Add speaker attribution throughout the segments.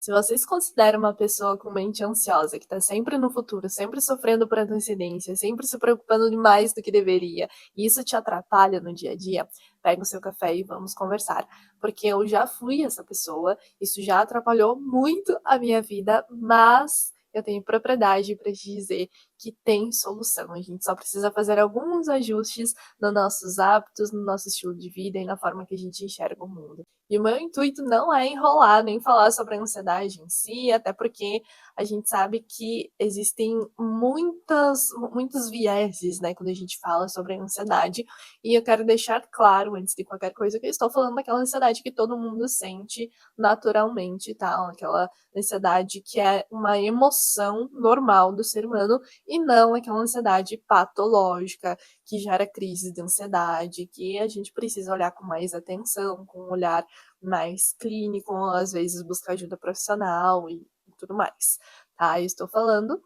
Speaker 1: Se você se considera uma pessoa com mente ansiosa, que está sempre no futuro, sempre sofrendo por antecedência, sempre se preocupando demais do que deveria, e isso te atrapalha no dia a dia, pega o seu café e vamos conversar. Porque eu já fui essa pessoa, isso já atrapalhou muito a minha vida, mas eu tenho propriedade para te dizer que tem solução. A gente só precisa fazer alguns ajustes nos nossos hábitos, no nosso estilo de vida e na forma que a gente enxerga o mundo. E o meu intuito não é enrolar nem falar sobre a ansiedade em si, até porque a gente sabe que existem muitos vieses, né, quando a gente fala sobre a ansiedade. E eu quero deixar claro, antes de qualquer coisa, que eu estou falando daquela ansiedade que todo mundo sente naturalmente, tá? Aquela ansiedade que é uma emoção normal do ser humano e não aquela ansiedade patológica que gera crises de ansiedade, que a gente precisa olhar com mais atenção, com um olhar mais clínico, às vezes buscar ajuda profissional e tudo mais, tá? Eu estou falando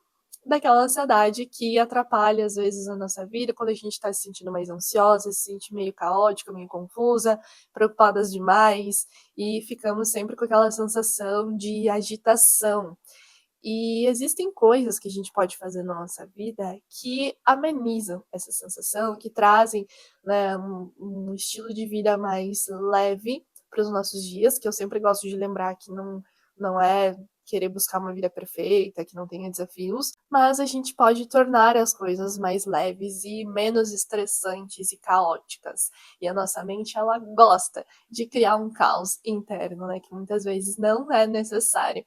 Speaker 1: daquela ansiedade que atrapalha, às vezes, a nossa vida, quando a gente está se sentindo mais ansiosa, se sente meio caótica, meio confusa, preocupadas demais, e ficamos sempre com aquela sensação de agitação. E existem coisas que a gente pode fazer na nossa vida que amenizam essa sensação, que trazem, né, um estilo de vida mais leve para os nossos dias, que eu sempre gosto de lembrar que não é querer buscar uma vida perfeita, que não tenha desafios, mas a gente pode tornar as coisas mais leves e menos estressantes e caóticas. E a nossa mente, ela gosta de criar um caos interno, né, que muitas vezes não é necessário.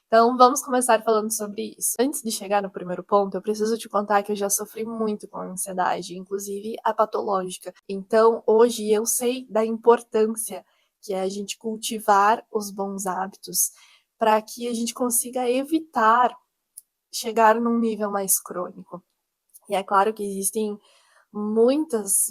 Speaker 1: Então, vamos começar falando sobre isso. Antes de chegar no primeiro ponto, eu preciso te contar que eu já sofri muito com a ansiedade, inclusive a patológica. Então, hoje eu sei da importância que é a gente cultivar os bons hábitos para que a gente consiga evitar chegar num nível mais crônico. E é claro que existem muitas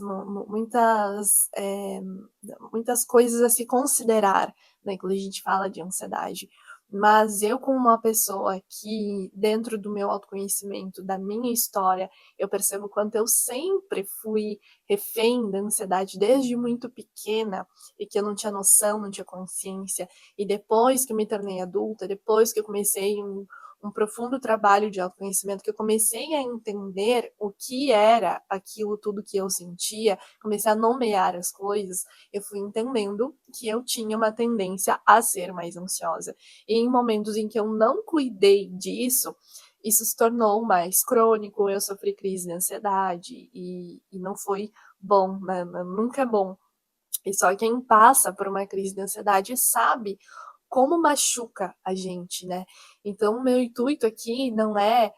Speaker 1: coisas a se considerar, né, quando a gente fala de ansiedade. Mas eu, como uma pessoa que, dentro do meu autoconhecimento, da minha história, eu percebo quanto eu sempre fui refém da ansiedade desde muito pequena e que eu não tinha noção, não tinha consciência. E depois que eu me tornei adulta, depois que eu comecei um profundo trabalho de autoconhecimento, que eu comecei a entender o que era aquilo tudo que eu sentia, comecei a nomear as coisas, eu fui entendendo que eu tinha uma tendência a ser mais ansiosa. E em momentos em que eu não cuidei disso, isso se tornou mais crônico, eu sofri crise de ansiedade e não foi bom, né? Nunca é bom. E só quem passa por uma crise de ansiedade sabe como machuca a gente, né. Então o meu intuito aqui não é,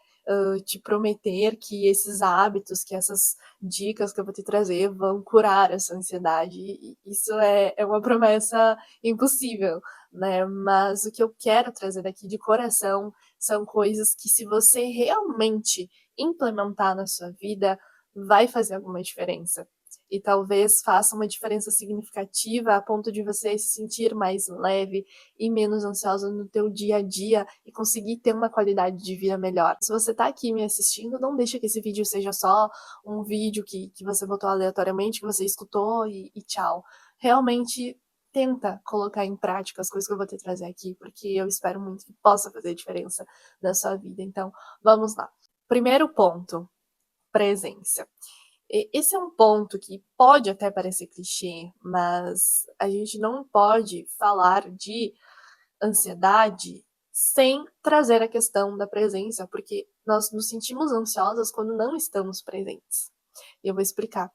Speaker 1: te prometer que esses hábitos, que essas dicas que eu vou te trazer vão curar essa ansiedade, e isso é uma promessa impossível, né, mas o que eu quero trazer aqui de coração são coisas que, se você realmente implementar na sua vida, vai fazer alguma diferença. E talvez faça uma diferença significativa a ponto de você se sentir mais leve e menos ansiosa no teu dia a dia e conseguir ter uma qualidade de vida melhor. Se você tá aqui me assistindo, não deixa que esse vídeo seja só um vídeo que você botou aleatoriamente, que você escutou e tchau. Realmente tenta colocar em prática as coisas que eu vou te trazer aqui, porque eu espero muito que possa fazer diferença na sua vida. Então, vamos lá. Primeiro ponto, presença. Esse é um ponto que pode até parecer clichê, mas a gente não pode falar de ansiedade sem trazer a questão da presença, porque nós nos sentimos ansiosas quando não estamos presentes. E eu vou explicar.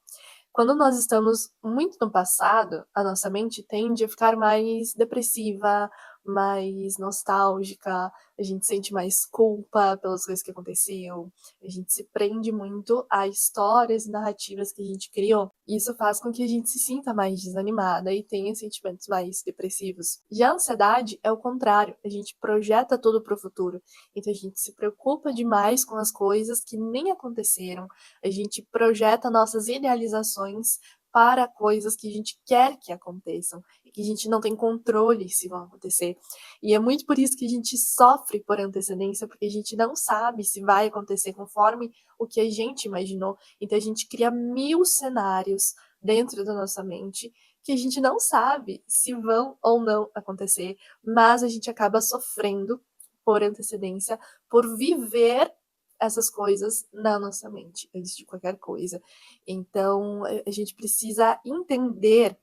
Speaker 1: Quando nós estamos muito no passado, a nossa mente tende a ficar mais depressiva, mais nostálgica, a gente sente mais culpa pelas coisas que aconteceu, a gente se prende muito a histórias e narrativas que a gente criou. Isso faz com que a gente se sinta mais desanimada e tenha sentimentos mais depressivos. Já a ansiedade é o contrário, a gente projeta tudo para o futuro, então a gente se preocupa demais com as coisas que nem aconteceram, a gente projeta nossas idealizações para coisas que a gente quer que aconteçam e que a gente não tem controle se vão acontecer. E é muito por isso que a gente sofre por antecedência, porque a gente não sabe se vai acontecer conforme o que a gente imaginou. Então a gente cria mil cenários dentro da nossa mente que a gente não sabe se vão ou não acontecer, mas a gente acaba sofrendo por antecedência, por viver essas coisas na nossa mente, antes de qualquer coisa. Então, a gente precisa entender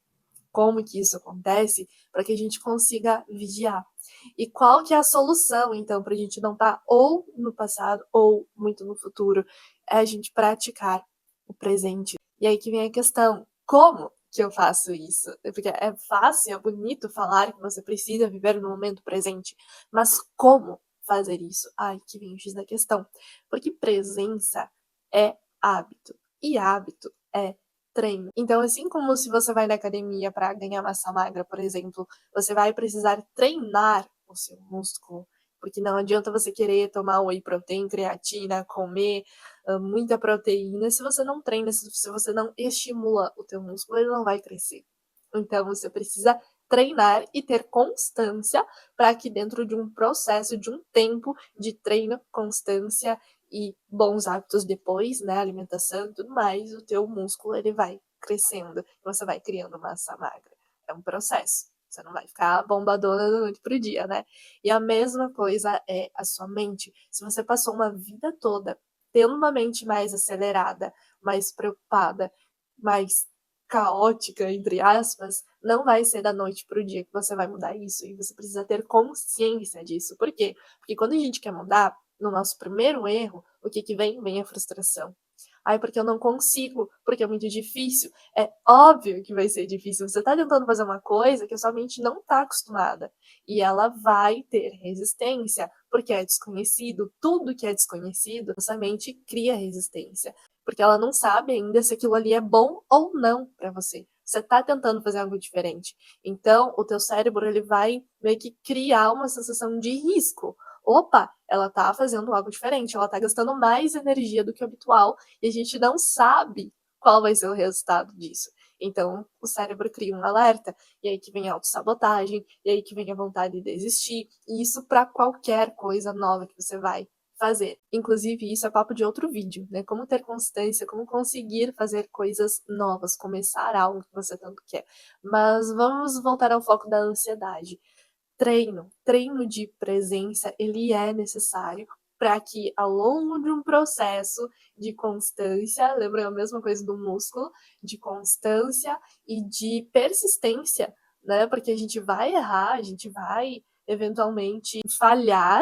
Speaker 1: como que isso acontece para que a gente consiga vigiar. E qual que é a solução, então, para a gente não estar ou no passado ou muito no futuro? É a gente praticar o presente. E aí que vem a questão, como que eu faço isso? Porque é fácil, é bonito falar que você precisa viver no momento presente, mas como fazer isso? Ai, que vem o X da questão. Porque presença é hábito, e hábito é treino. Então, assim como se você vai na academia para ganhar massa magra, por exemplo, você vai precisar treinar o seu músculo, porque não adianta você querer tomar whey protein, creatina, comer muita proteína, se você não treina, se você não estimula o teu músculo, ele não vai crescer. Então, você precisa treinar e ter constância para que dentro de um processo, de um tempo de treino, constância e bons hábitos depois, né, alimentação e tudo mais, o teu músculo ele vai crescendo, você vai criando massa magra. É um processo. Você não vai ficar bombadona da noite pro dia, né? E a mesma coisa é a sua mente. Se você passou uma vida toda tendo uma mente mais acelerada, mais preocupada, mais caótica, entre aspas, não vai ser da noite pro dia que você vai mudar isso. E você precisa ter consciência disso. Por quê? Porque quando a gente quer mudar, no nosso primeiro erro, o que que vem? Vem a frustração. Ai, porque eu não consigo, porque é muito difícil. É óbvio que vai ser difícil. Você tá tentando fazer uma coisa que a sua mente não tá acostumada. E ela vai ter resistência, porque é desconhecido. Tudo que é desconhecido, essa mente cria resistência. Porque ela não sabe ainda se aquilo ali é bom ou não para você. Você tá tentando fazer algo diferente. Então, o teu cérebro, ele vai meio que criar uma sensação de risco. Opa, ela tá fazendo algo diferente, ela tá gastando mais energia do que o habitual e a gente não sabe qual vai ser o resultado disso. Então, o cérebro cria um alerta, e aí que vem a autossabotagem, e aí que vem a vontade de desistir, e isso para qualquer coisa nova que você vai fazer. Inclusive, isso é papo de outro vídeo, né? Como ter constância, como conseguir fazer coisas novas, começar algo que você tanto quer. Mas vamos voltar ao foco da ansiedade. Treino de presença, ele é necessário para que ao longo de um processo de constância, lembra a mesma coisa do músculo, de constância e de persistência, né? Porque a gente vai errar, a gente vai eventualmente falhar,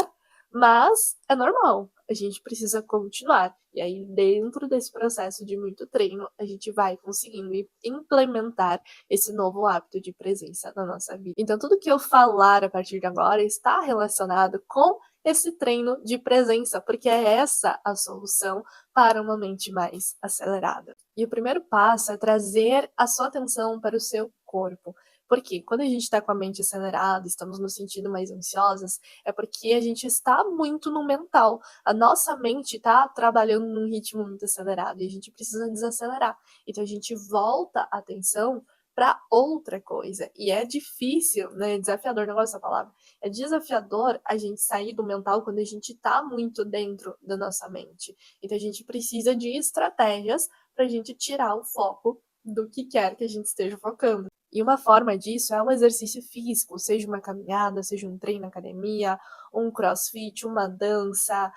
Speaker 1: mas é normal, a gente precisa continuar. E aí, dentro desse processo de muito treino, a gente vai conseguindo implementar esse novo hábito de presença na nossa vida. Então, tudo que eu falar a partir de agora está relacionado com esse treino de presença, porque é essa a solução para uma mente mais acelerada. E o primeiro passo é trazer a sua atenção para o seu corpo. Porque quando a gente está com a mente acelerada, estamos nos sentindo mais ansiosas, é porque a gente está muito no mental. A nossa mente está trabalhando num ritmo muito acelerado e a gente precisa desacelerar. Então a gente volta a atenção para outra coisa. E é difícil, né? Desafiador, não gosto dessa palavra. É desafiador a gente sair do mental quando a gente está muito dentro da nossa mente. Então a gente precisa de estratégias para a gente tirar o foco do que quer que a gente esteja focando. E uma forma disso é um exercício físico, seja uma caminhada, seja um treino na academia, um crossfit, uma dança,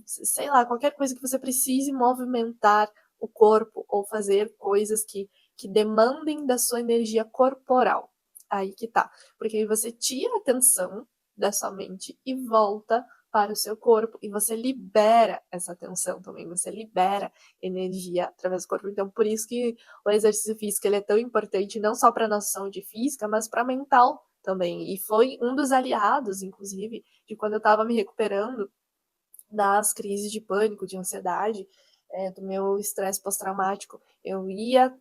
Speaker 1: sei lá, qualquer coisa que você precise movimentar o corpo ou fazer coisas que demandem da sua energia corporal. Aí que tá. Porque aí você tira a atenção da sua mente e volta para o seu corpo e você libera essa tensão também, você libera energia através do corpo. Então, por isso que o exercício físico ele é tão importante não só para a nossa saúde física, mas para a mental também. E foi um dos aliados, inclusive, de quando eu estava me recuperando das crises de pânico, de ansiedade, do meu estresse pós-traumático. Eu ia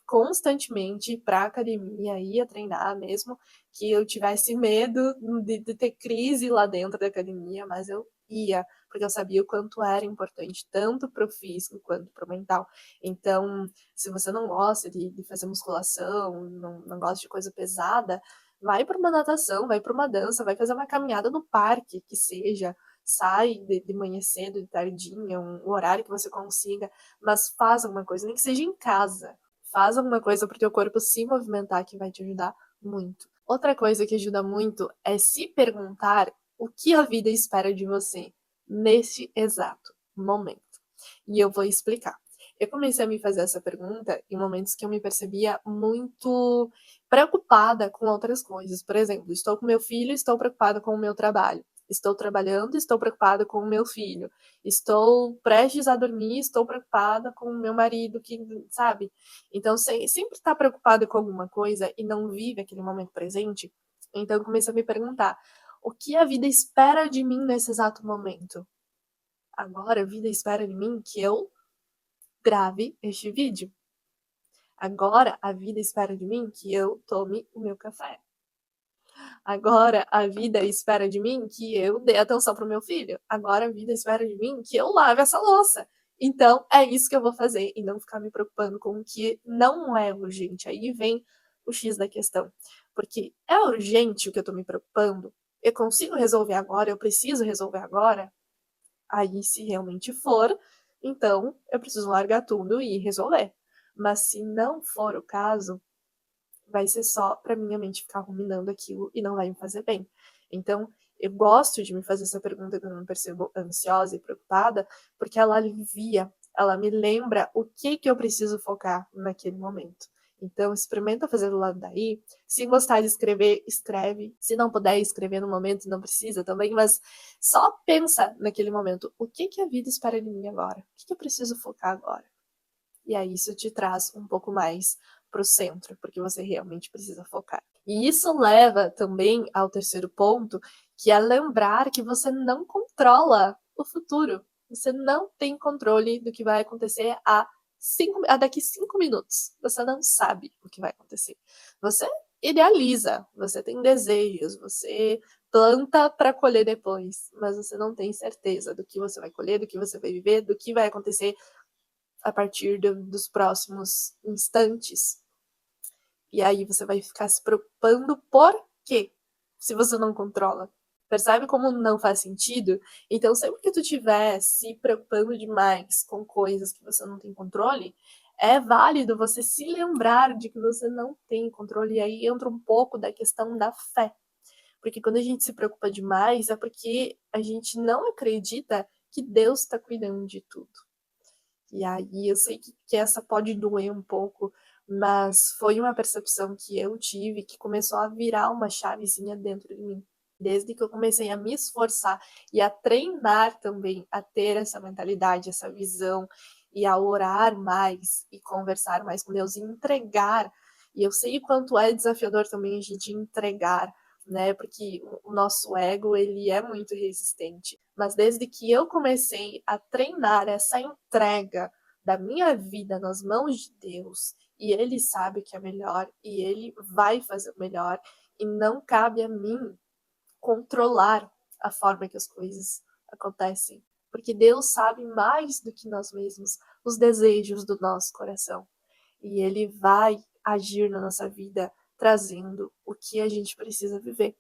Speaker 1: constantemente para academia, ia treinar mesmo, que eu tivesse medo de ter crise lá dentro da academia, mas eu ia, porque eu sabia o quanto era importante, tanto para o físico quanto para o mental. Então, se você não gosta de fazer musculação, não gosta de coisa pesada, vai para uma natação, vai para uma dança, vai fazer uma caminhada no parque, que seja, sai de manhã cedo, de tardinha, um horário que você consiga, mas faz alguma coisa, nem que seja em casa. Faz alguma coisa para o teu corpo se movimentar, que vai te ajudar muito. Outra coisa que ajuda muito é se perguntar o que a vida espera de você neste exato momento. E eu vou explicar. Eu comecei a me fazer essa pergunta em momentos que eu me percebia muito preocupada com outras coisas. Por exemplo, estou com meu filho, estou preocupada com o meu trabalho. Estou trabalhando, estou preocupada com o meu filho. Estou prestes a dormir, estou preocupada com o meu marido, que, sabe? Então, sempre está preocupada com alguma coisa e não vive aquele momento presente. Então, eu comecei a me perguntar: o que a vida espera de mim nesse exato momento? Agora a vida espera de mim que eu grave este vídeo. Agora a vida espera de mim que eu tome o meu café. Agora a vida espera de mim que eu dê atenção pro meu filho. Agora a vida espera de mim que eu lave essa louça. Então é isso que eu vou fazer e não ficar me preocupando com o que não é urgente. Aí vem o X da questão. Porque é urgente o que eu tô me preocupando? Eu consigo resolver agora? Eu preciso resolver agora? Aí, se realmente for, então eu preciso largar tudo e resolver. Mas se não for o caso, vai ser só para minha mente ficar ruminando aquilo e não vai me fazer bem. Então, eu gosto de me fazer essa pergunta quando eu me percebo ansiosa e preocupada, porque ela alivia, ela me lembra o que que eu preciso focar naquele momento. Então, experimenta fazer do lado daí. Se gostar de escrever, escreve. Se não puder escrever no momento, não precisa também, mas só pensa naquele momento, o que que a vida espera de mim agora? O que que eu preciso focar agora? E aí isso te traz um pouco mais para o centro, porque você realmente precisa focar. E isso leva também ao terceiro ponto, que é lembrar que você não controla o futuro. Você não tem controle do que vai acontecer daqui 5 minutos. Você não sabe o que vai acontecer. Você idealiza, você tem desejos, você planta para colher depois, mas você não tem certeza do que você vai colher, do que você vai viver, do que vai acontecer a partir dos próximos instantes. E aí você vai ficar se preocupando por quê? Se você não controla. Percebe como não faz sentido? Então, sempre que tu estiver se preocupando demais com coisas que você não tem controle, é válido você se lembrar de que você não tem controle. E aí entra um pouco da questão da fé. Porque quando a gente se preocupa demais, é porque a gente não acredita que Deus está cuidando de tudo. E aí eu sei que essa pode doer um pouco, mas foi uma percepção que eu tive que começou a virar uma chavezinha dentro de mim. Desde que eu comecei a me esforçar e a treinar também, a ter essa mentalidade, essa visão, e a orar mais e conversar mais com Deus e entregar. E eu sei o quanto é desafiador também a gente entregar, né? Porque o nosso ego, ele é muito resistente. Mas desde que eu comecei a treinar essa entrega da minha vida nas mãos de Deus, e ele sabe o que é melhor, e ele vai fazer o melhor, e não cabe a mim controlar a forma que as coisas acontecem, porque Deus sabe mais do que nós mesmos os desejos do nosso coração, e ele vai agir na nossa vida trazendo o que a gente precisa viver,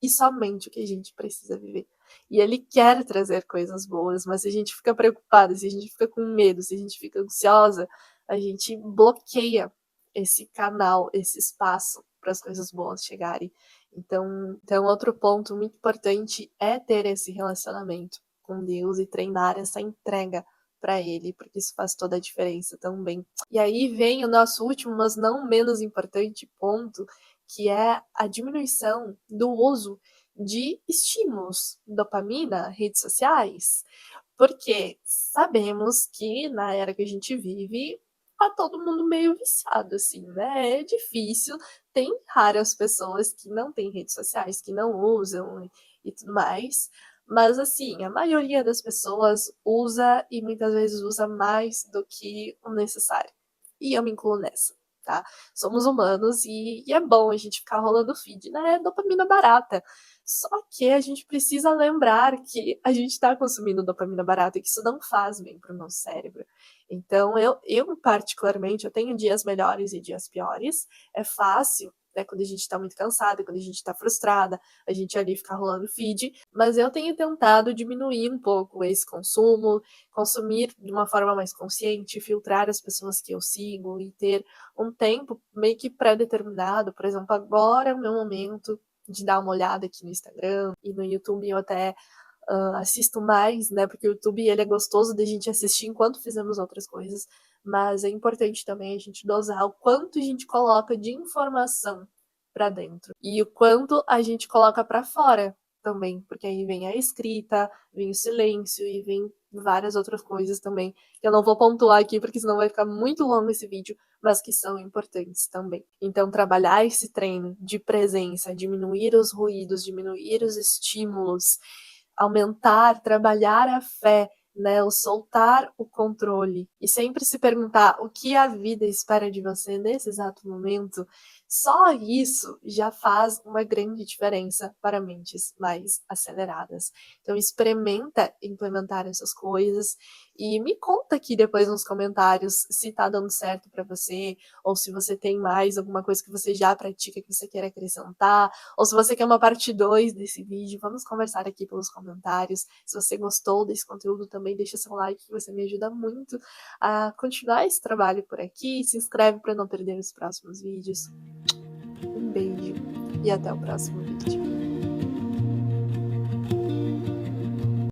Speaker 1: e somente o que a gente precisa viver. E ele quer trazer coisas boas, mas se a gente fica preocupada, se a gente fica com medo, se a gente fica ansiosa, a gente bloqueia esse canal, esse espaço para as coisas boas chegarem. Então, outro ponto muito importante é ter esse relacionamento com Deus e treinar essa entrega para Ele, porque isso faz toda a diferença também. E aí vem o nosso último, mas não menos importante ponto, que é a diminuição do uso de estímulos, dopamina, redes sociais, porque sabemos que na era que a gente vive, tá todo mundo meio viciado, assim, né? É difícil, tem raras pessoas que não têm redes sociais, que não usam e tudo mais, mas assim, a maioria das pessoas usa e muitas vezes usa mais do que o necessário. E eu me incluo nessa, tá? Somos humanos e é bom a gente ficar rolando feed, né? É dopamina barata. Só que a gente precisa lembrar que a gente está consumindo dopamina barata e que isso não faz bem para o nosso cérebro. Então, eu particularmente, eu tenho dias melhores e dias piores. É fácil né, quando a gente tá muito cansada, quando a gente tá frustrada, a gente ali fica rolando feed, mas eu tenho tentado diminuir um pouco esse consumo, consumir de uma forma mais consciente, filtrar as pessoas que eu sigo e ter um tempo meio que pré-determinado. Por exemplo, agora é o meu momento de dar uma olhada aqui no Instagram e no YouTube eu até assisto mais, né? Porque o YouTube ele é gostoso de a gente assistir enquanto fizemos outras coisas, mas é importante também a gente dosar o quanto a gente coloca de informação para dentro e o quanto a gente coloca para fora também, porque aí vem a escrita, vem o silêncio e vem várias outras coisas também que eu não vou pontuar aqui porque senão vai ficar muito longo esse vídeo, mas que são importantes também. Então trabalhar esse treino de presença, diminuir os ruídos, diminuir os estímulos, aumentar, trabalhar a fé, né, o soltar o controle e sempre se perguntar o que a vida espera de você nesse exato momento, só isso já faz uma grande diferença para mentes mais aceleradas. Então experimenta implementar essas coisas e me conta aqui depois nos comentários se tá dando certo para você ou se você tem mais alguma coisa que você já pratica que você quer acrescentar, ou se você quer uma parte 2 desse vídeo, vamos conversar aqui pelos comentários. Se você gostou desse conteúdo, também deixa seu like, que você me ajuda muito a continuar esse trabalho por aqui. Se inscreve para não perder os próximos vídeos. Um beijo e até o próximo vídeo.